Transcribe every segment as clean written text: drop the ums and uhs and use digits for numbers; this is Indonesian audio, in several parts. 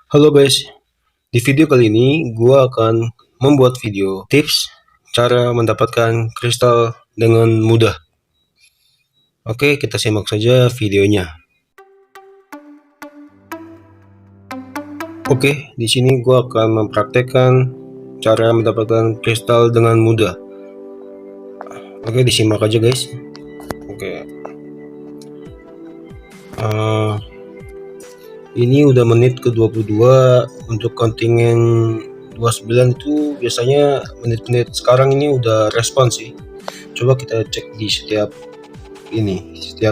Halo guys, di video kali ini gua akan membuat video tips cara mendapatkan kristal dengan mudah. Oke, kita simak saja videonya. Oke, di sini gua akan mempraktekkan cara mendapatkan kristal dengan mudah. Oke, disimak aja guys. Oke. Ini udah menit ke-22 untuk kontingen 29 itu biasanya menit-menit sekarang ini udah respon sih. Coba kita cek di setiap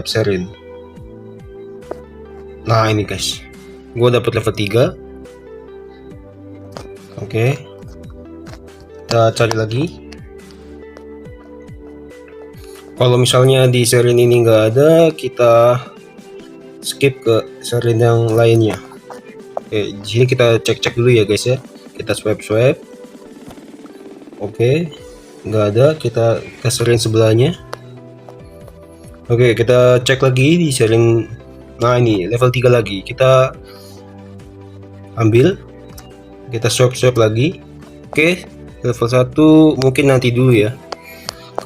serin. Nah ini guys, gue dapet level 3. Oke, kita cari lagi. Kalau misalnya di serin ini nggak ada, kita skip ke serin yang lainnya. Oke, di sini kita cek-cek dulu ya guys ya. Kita swipe. Oke, nggak ada, kita ke serin sebelahnya. Oke, kita cek lagi di serin. Nah ini level 3 lagi, kita ambil, kita swipe lagi. Oke, level 1 mungkin nanti dulu ya,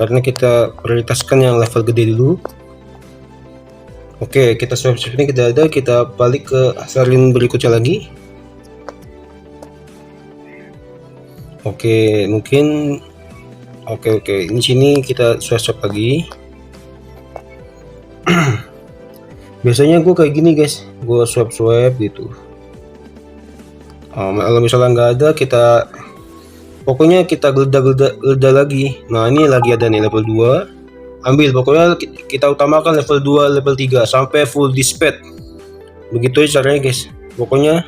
karena kita prioritaskan yang level gede dulu. Oke, kita swipe ini tidak ada, kita balik ke serin berikutnya lagi. Oke, mungkin oke, ini sini kita swipe lagi. Biasanya gue kayak gini guys, gue swipe gitu. Kalau misalnya nggak ada, kita pokoknya kita geledah lagi. Nah ini lagi ada nih level 2, ambil, pokoknya kita utamakan level 2 level 3 sampai full dispatch. Begitu aja caranya guys. Pokoknya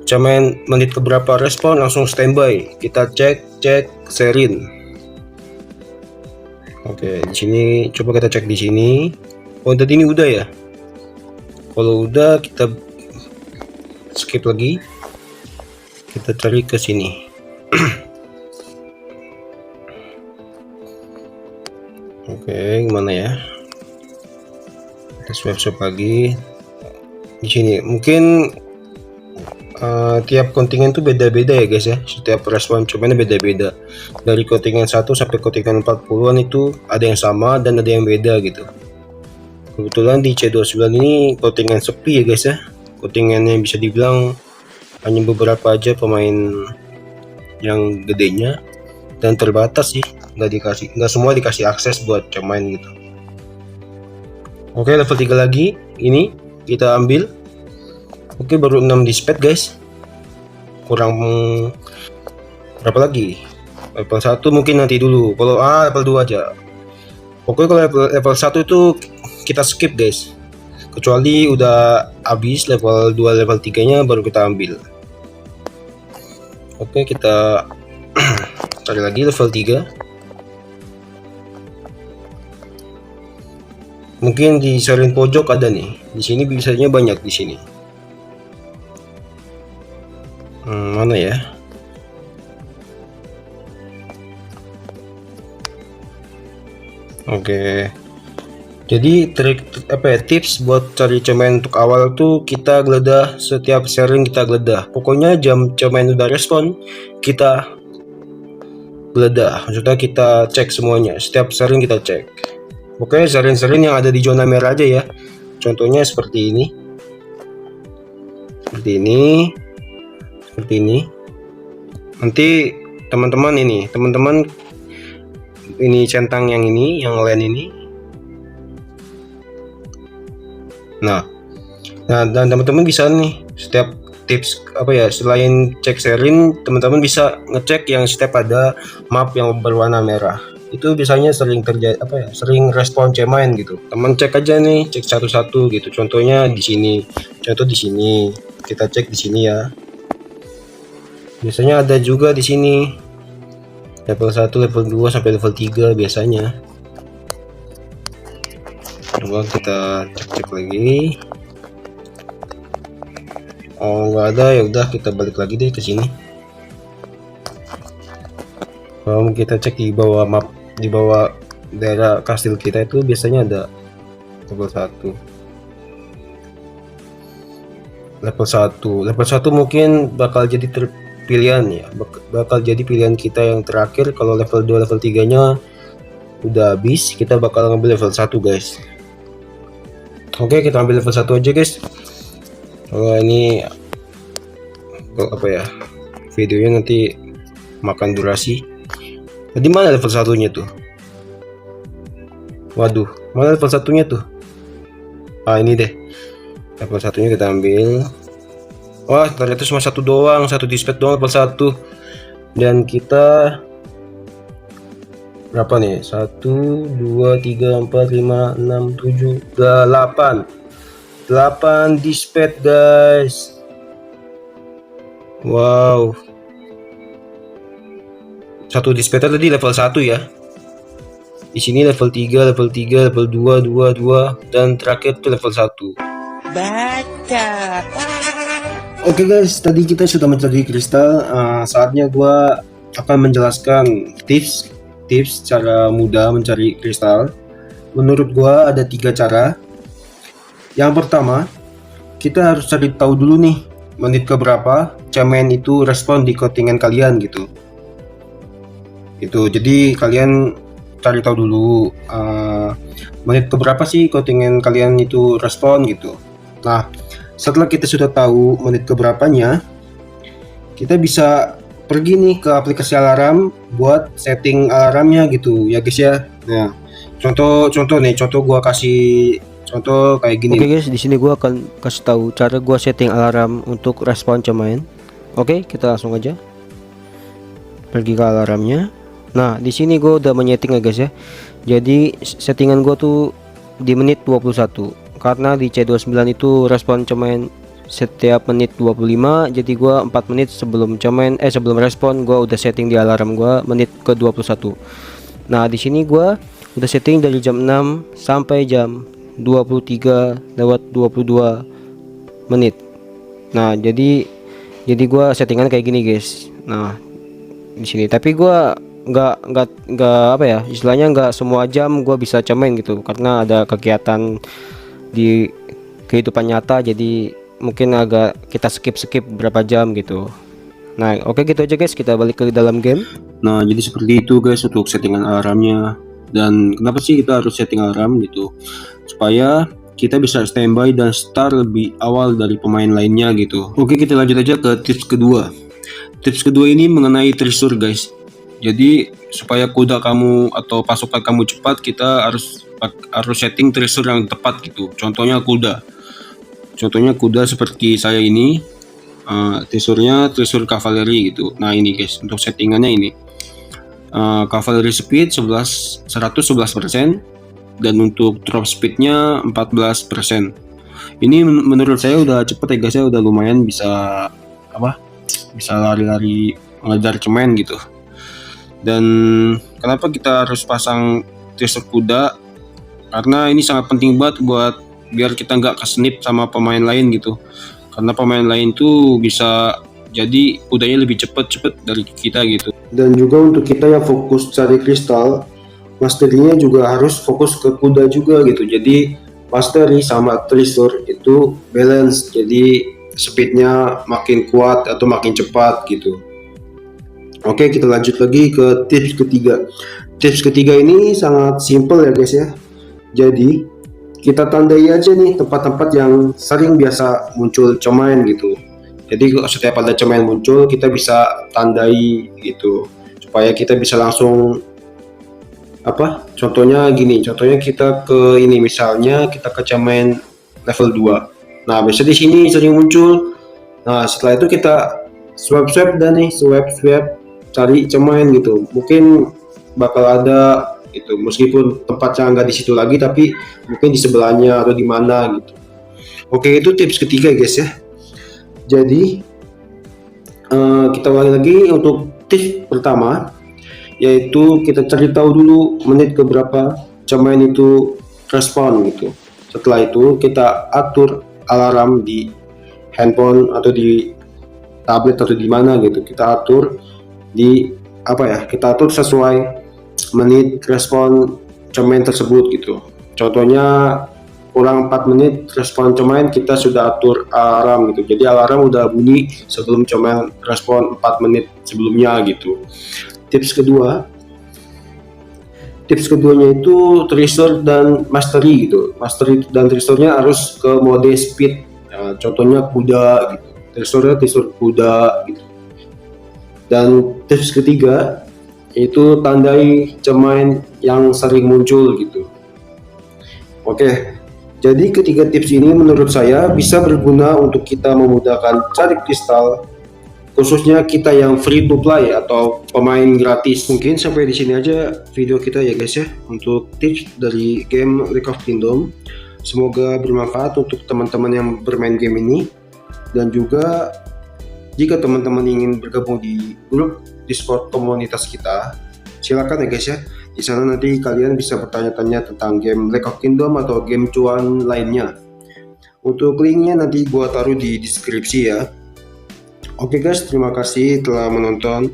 cuman menit keberapa respon langsung standby, kita cek serin. Oke, di sini coba kita cek di sini. Oh tadi ini udah ya. Kalau udah kita skip lagi, kita cari ke sini. Oke, gimana ya? Kita swipe lagi. Di sini mungkin tiap kontingen tuh beda-beda ya guys ya. Setiap respon cuman beda-beda. Dari kontingen 1 sampai kontingen 40-an itu ada yang sama dan ada yang beda gitu. Kebetulan di C29 ini kontingen sepi ya guys ya. Kontingen yang bisa dibilang hanya beberapa aja pemain yang gedenya dan terbatas sih. Nggak semua dikasih akses buat main gitu. Oke, level 3 lagi, ini kita ambil. Oke, baru 6 dispatch guys, kurang berapa lagi? Level 1 mungkin nanti dulu, kalau level 2 aja. Oke, kalau level 1 itu kita skip guys, kecuali udah habis level 2 level 3 nya baru kita ambil. Oke, kita cari lagi level 3. Mungkin di serin pojok ada nih. Di sini biasanya banyak di sini. Mana ya? Oke. Jadi tips buat cari cemen untuk awal tuh kita geledah setiap serin, kita geledah. Pokoknya jam cemen udah respon, kita geledah. Maksudnya kita cek semuanya. Setiap serin kita cek. Oke, serin-serin yang ada di zona merah aja ya. Contohnya seperti ini. Seperti ini. Nanti teman-teman ini centang yang ini, yang lain ini. Nah, dan teman-teman bisa nih setiap tips selain cek serin, teman-teman bisa ngecek yang setiap ada map yang berwarna merah. Itu biasanya sering terjadi sering respon main gitu. Teman cek aja nih, cek satu-satu gitu. Contohnya di sini, kita cek di sini ya. Biasanya ada juga di sini level 1, level 2 sampai level 3 biasanya. Coba kita cek lagi. Oh nggak ada, ya udah kita balik lagi deh ke sini. Kalau kita cek di bawah map, di bawah daerah kastil kita itu biasanya ada level 1. level 1. Level 1 mungkin bakal jadi pilihan ya, bakal jadi pilihan kita yang terakhir. Kalau level 2 level 3 nya udah habis, kita bakal ngambil level 1 guys. Oke, kita ambil level 1 aja guys. Kalau ini apa ya, videonya nanti makan durasi. Di mana level 1-nya tuh? Waduh, mana level 1-nya tuh? Ini deh. Level 1-nya kita ambil. Wah, ternyata cuma satu doang, satu dispatch doang level 1. Dan kita berapa nih? 1 2 3 4 5 6 7 8. 8 dispatch guys. Wow. Satu dispatch tadi level 1 ya. Di sini level 3, level 3, level 2, 2, 2, dan terakhir itu level 1. Baca. Oke guys, tadi kita sudah mencari kristal. Saatnya gua akan menjelaskan tips cara mudah mencari kristal. Menurut gua ada 3 cara. Yang pertama, kita harus cari tahu dulu nih menit keberapa cemen itu respon di kontingen kalian gitu. Jadi kalian cari tahu dulu menit keberapa sih kontingen kalian itu respon gitu. Nah, setelah kita sudah tahu menit keberapanya, kita bisa pergi nih ke aplikasi alarm buat setting alarmnya gitu ya guys ya. Nah, contoh gua kasih contoh kayak gini. Oke guys, di sini gua akan kasih tahu cara gua setting alarm untuk respon cemen. Oke, kita langsung aja pergi ke alarmnya. Nah, di sini gue udah menyeting ya guys ya. Jadi settingan gue tuh di menit 21. Karena di C29 itu respon cemen setiap menit 25. Jadi gue 4 menit sebelum sebelum respon gue udah setting di alarm gue menit ke 21. Nah, di sini gue udah setting dari jam 6 sampai jam 23:22 menit. Nah, jadi gue settingan kayak gini guys. Nah, di sini tapi gue nggak apa ya, istilahnya nggak semua jam gue bisa cemen gitu karena ada kegiatan di kehidupan nyata, jadi mungkin agak kita skip berapa jam gitu. Nah, oke gitu aja guys, kita balik ke dalam game. Nah, jadi seperti itu guys untuk settingan alarmnya. Dan kenapa sih kita harus setting alarm gitu? Supaya kita bisa standby dan start lebih awal dari pemain lainnya gitu. Oke, kita lanjut aja ke tips kedua. Tips kedua ini mengenai treasure guys. Jadi supaya kuda kamu atau pasukan kamu cepat, kita harus setting treasure yang tepat gitu. Contohnya kuda seperti saya ini, treasure cavalry gitu. Nah ini guys, untuk settingannya ini cavalry speed 111%, dan untuk drop speednya 14%. Ini menurut saya udah cepet ya guys ya, udah lumayan bisa lari-lari mengejar cemen gitu. Dan kenapa kita harus pasang treasure kuda? Karena ini sangat penting banget buat biar kita nggak kesenip sama pemain lain gitu. Karena pemain lain tuh bisa jadi kudanya lebih cepet dari kita gitu. Dan juga untuk kita yang fokus cari kristal, mastery-nya juga harus fokus ke kuda juga gitu. Jadi mastery sama treasure itu balance, jadi speednya makin kuat atau makin cepat gitu. Oke, kita lanjut lagi ke tips ketiga. Tips ketiga ini sangat simple ya guys ya. Jadi kita tandai aja nih tempat-tempat yang sering biasa muncul cemen gitu. Jadi setiap ada cemen muncul, kita bisa tandai gitu supaya kita bisa langsung contohnya kita ke ini, misalnya kita ke cemen level 2. Nah, biasa di sini sering muncul. Nah, setelah itu kita swap dan nih swap cari cemen gitu, mungkin bakal ada gitu, meskipun tempatnya nggak di situ lagi tapi mungkin di sebelahnya atau di mana gitu. Oke, itu tips ketiga guys ya. Jadi kita ulangi lagi untuk tips pertama, yaitu kita cari tahu dulu menit keberapa cemen itu respon gitu. Setelah itu kita atur alarm di handphone atau di tablet atau di mana gitu, kita atur kita atur sesuai menit respon cemen tersebut gitu. Contohnya kurang 4 menit respon pemain kita sudah atur alarm gitu. Jadi alarm udah bunyi sebelum pemain respon 4 menit sebelumnya gitu. Tips keduanya itu treasure dan mastery gitu. Mastery dan treasure-nya harus ke mode speed. Nah, contohnya kuda gitu. Treasure kuda gitu. Dan tips ketiga itu tandai pemain yang sering muncul gitu. Oke. Jadi ketiga tips ini menurut saya bisa berguna untuk kita memudahkan cari kristal, khususnya kita yang free to play atau pemain gratis. Mungkin sampai di sini aja video kita ya guys ya, untuk tips dari game League of Kingdom. Semoga bermanfaat untuk teman-teman yang bermain game ini, dan juga jika teman-teman ingin bergabung di grup Discord komunitas kita, silakan ya guys ya. Di sana nanti kalian bisa bertanya-tanya tentang game League of Kingdom atau game cuan lainnya. Untuk linknya nanti gua taruh di deskripsi ya. Oke guys, terima kasih telah menonton,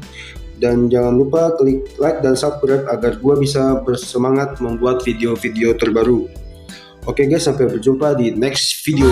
dan jangan lupa klik like dan subscribe agar gua bisa bersemangat membuat video-video terbaru. Oke guys, sampai berjumpa di next video.